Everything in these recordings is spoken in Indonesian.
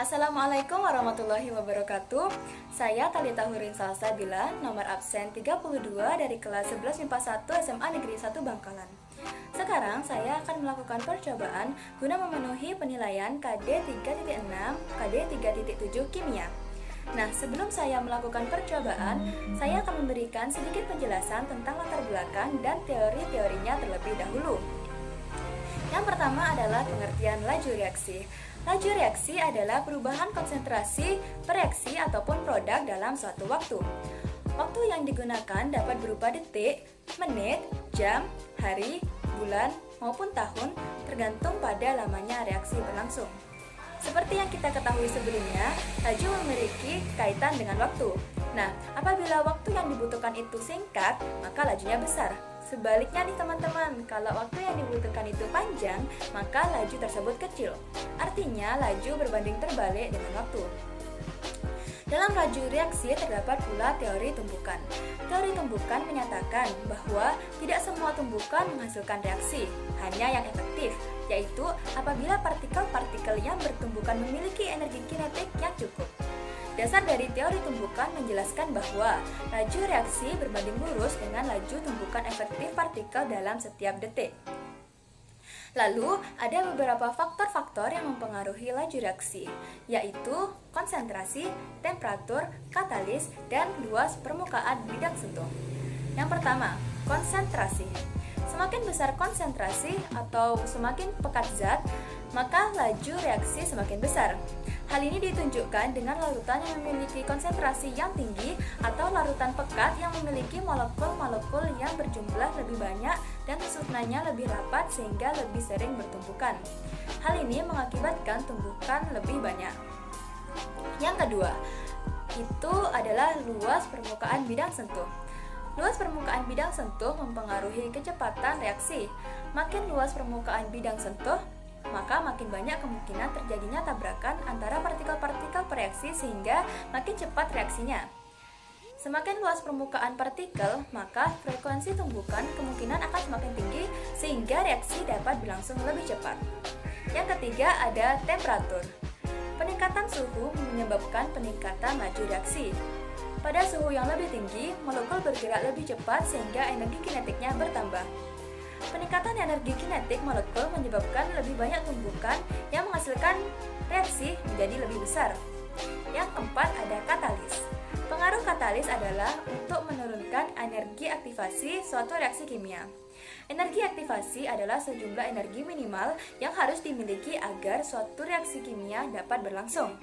Assalamualaikum warahmatullahi wabarakatuh. Saya Talita Hurin Salsabila, nomor absen 32 dari kelas 11 MIPA 1 SMA Negeri 1 Bangkalan. Sekarang saya akan melakukan percobaan guna memenuhi penilaian KD 3.6, KD 3.7 Kimia. Nah, sebelum saya melakukan percobaan, saya akan memberikan sedikit penjelasan tentang latar belakang dan teori-teorinya terlebih dahulu. Yang pertama adalah pengertian laju reaksi. Laju reaksi adalah perubahan konsentrasi reaksi ataupun produk dalam suatu waktu. Waktu yang digunakan dapat berupa detik, menit, jam, hari, bulan, maupun tahun, tergantung pada lamanya reaksi berlangsung. Seperti yang kita ketahui sebelumnya, laju memiliki kaitan dengan waktu. Nah, apabila waktu yang dibutuhkan itu singkat, maka lajunya besar. Sebaliknya nih teman-teman, kalau waktu yang dibutuhkan itu panjang, maka laju tersebut kecil. Artinya, laju berbanding terbalik dengan waktu. Dalam laju reaksi terdapat pula teori tumbukan. Teori tumbukan menyatakan bahwa tidak semua tumbukan menghasilkan reaksi, hanya yang efektif, yaitu apabila partikel-partikel yang bertumbukan memiliki energi kinetik yang cukup. Dasar dari teori tumbukan menjelaskan bahwa laju reaksi berbanding lurus dengan laju tumbukan efektif partikel dalam setiap detik. Lalu, ada beberapa faktor-faktor yang mempengaruhi laju reaksi, yaitu konsentrasi, temperatur, katalis, dan luas permukaan bidang sentuh. Yang pertama, konsentrasi. Semakin besar konsentrasi atau semakin pekat zat, maka laju reaksi semakin besar. Hal ini ditunjukkan dengan larutan yang memiliki konsentrasi yang tinggi atau larutan pekat yang memiliki molekul-molekul yang berjumlah lebih banyak dan susunannya lebih rapat sehingga lebih sering bertumbukan. Hal ini mengakibatkan tumbukan lebih banyak. Yang kedua, itu adalah luas permukaan bidang sentuh. Luas permukaan bidang sentuh mempengaruhi kecepatan reaksi. Makin luas permukaan bidang sentuh, maka makin banyak kemungkinan terjadinya tabrakan antara partikel-partikel bereaksi sehingga makin cepat reaksinya. Semakin luas permukaan partikel, maka frekuensi tumbukan kemungkinan akan semakin tinggi sehingga reaksi dapat berlangsung lebih cepat. Yang ketiga ada temperatur. Peningkatan suhu menyebabkan peningkatan laju reaksi. Pada suhu yang lebih tinggi, molekul bergerak lebih cepat sehingga energi kinetiknya bertambah. Peningkatan energi kinetik molekul menyebabkan lebih banyak tumbukan yang menghasilkan reaksi menjadi lebih besar. Yang keempat ada katalis. Pengaruh katalis adalah untuk menurunkan energi aktivasi suatu reaksi kimia. Energi aktivasi adalah sejumlah energi minimal yang harus dimiliki agar suatu reaksi kimia dapat berlangsung.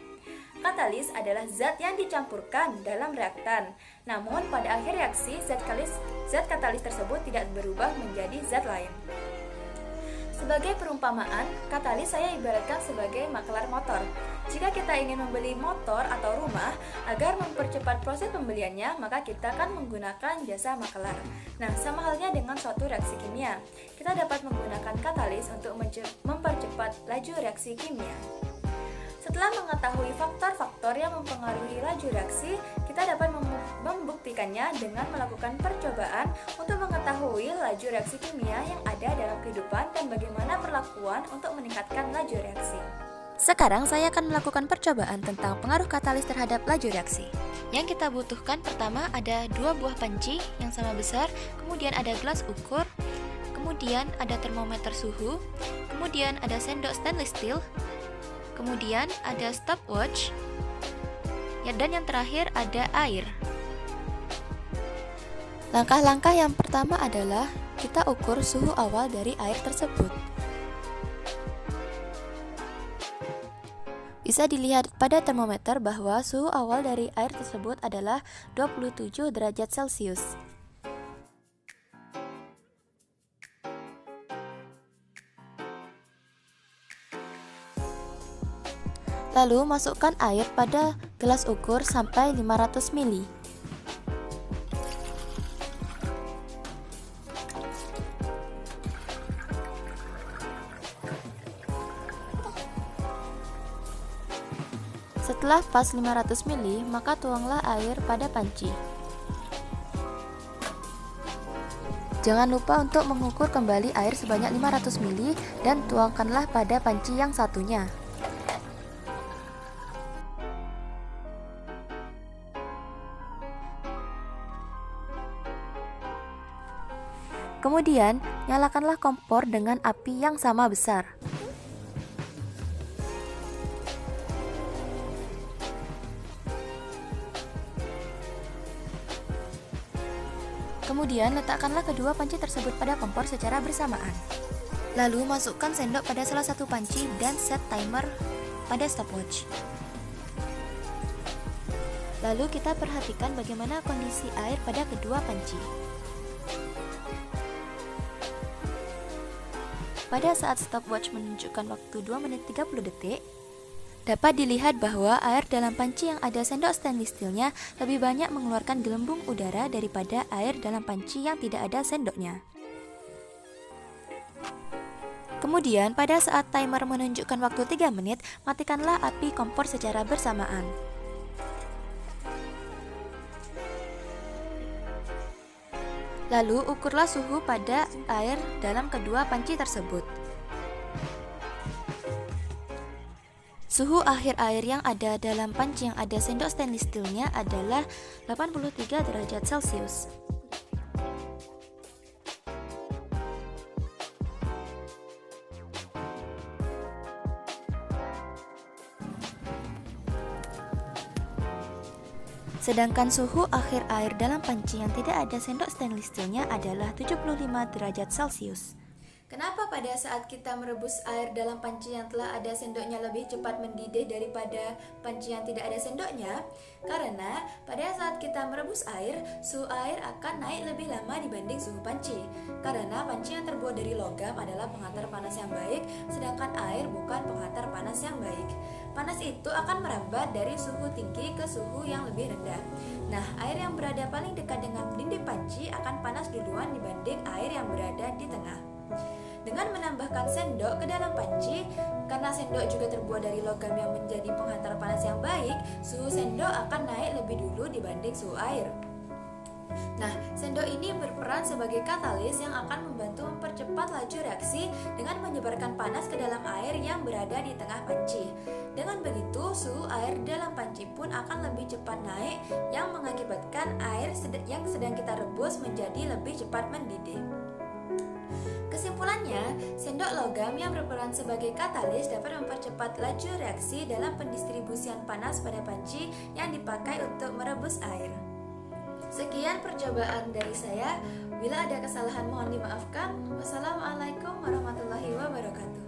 Katalis adalah zat yang dicampurkan dalam reaktan. Namun pada akhir reaksi, zat katalis tersebut tidak berubah menjadi zat lain. Sebagai perumpamaan, katalis saya ibaratkan sebagai makelar motor. Jika kita ingin membeli motor atau rumah, agar mempercepat proses pembeliannya, maka kita akan menggunakan jasa makelar. Nah, sama halnya dengan suatu reaksi kimia. Kita dapat menggunakan katalis untuk mempercepat laju reaksi kimia. Setelah mengetahui faktor-faktor yang mempengaruhi laju reaksi, kita dapat membuktikannya dengan melakukan percobaan untuk mengetahui laju reaksi kimia yang ada dalam kehidupan dan bagaimana perlakuan untuk meningkatkan laju reaksi. Sekarang saya akan melakukan percobaan tentang pengaruh katalis terhadap laju reaksi. Yang kita butuhkan pertama ada 2 buah panci yang sama besar, kemudian ada gelas ukur, kemudian ada termometer suhu, kemudian ada sendok stainless steel, kemudian ada stopwatch, dan yang terakhir ada air. Langkah-langkah yang pertama adalah kita ukur suhu awal dari air tersebut. Bisa dilihat pada termometer bahwa suhu awal dari air tersebut adalah 27 derajat Celcius. Lalu masukkan air pada gelas ukur sampai 500 ml. Setelah pas 500 ml, maka tuanglah air pada panci. Jangan lupa untuk mengukur kembali air sebanyak 500 ml dan tuangkanlah pada panci yang satunya. Kemudian, nyalakanlah kompor dengan api yang sama besar. Kemudian, letakkanlah kedua panci tersebut pada kompor secara bersamaan. Lalu, masukkan sendok pada salah satu panci dan set timer pada stopwatch. Lalu, kita perhatikan bagaimana kondisi air pada kedua panci. Pada saat stopwatch menunjukkan waktu 2 menit 30 detik, dapat dilihat bahwa air dalam panci yang ada sendok stainless steelnya lebih banyak mengeluarkan gelembung udara daripada air dalam panci yang tidak ada sendoknya. Kemudian, pada saat timer menunjukkan waktu 3 menit, matikanlah api kompor secara bersamaan. Lalu, ukurlah suhu pada air dalam kedua panci tersebut. Suhu akhir air yang ada dalam panci yang ada sendok stainless steelnya adalah 83 derajat Celcius. Sedangkan suhu akhir air dalam panci yang tidak ada sendok stainless steelnya adalah 75 derajat Celcius. Kenapa pada saat kita merebus air dalam panci yang telah ada sendoknya lebih cepat mendidih daripada panci yang tidak ada sendoknya? Karena pada saat kita merebus air, suhu air akan naik lebih lama dibanding suhu panci. Karena panci yang terbuat dari logam adalah penghantar panas yang baik, sedangkan air bukan penghantar panas yang baik. Panas itu akan merambat dari suhu tinggi ke suhu yang lebih rendah. Nah, air yang berada paling dekat dengan dinding panci akan panas duluan dibanding air yang berada di tengah. Dengan menambahkan sendok ke dalam panci, karena sendok juga terbuat dari logam yang menjadi penghantar panas yang baik, suhu sendok akan naik lebih dulu dibanding suhu air. Nah, sendok ini berperan sebagai katalis yang akan membantu mempercepat laju reaksi dengan menyebarkan panas ke dalam air yang berada di tengah panci. Dengan begitu, suhu air dalam panci pun akan lebih cepat naik yang mengakibatkan air yang sedang kita rebus menjadi lebih cepat mendidih. Kesimpulannya, sendok logam yang berperan sebagai katalis dapat mempercepat laju reaksi dalam pendistribusian panas pada panci yang dipakai untuk merebus air. Sekian percobaan dari saya. Bila ada kesalahan mohon dimaafkan. Wassalamualaikum warahmatullahi wabarakatuh.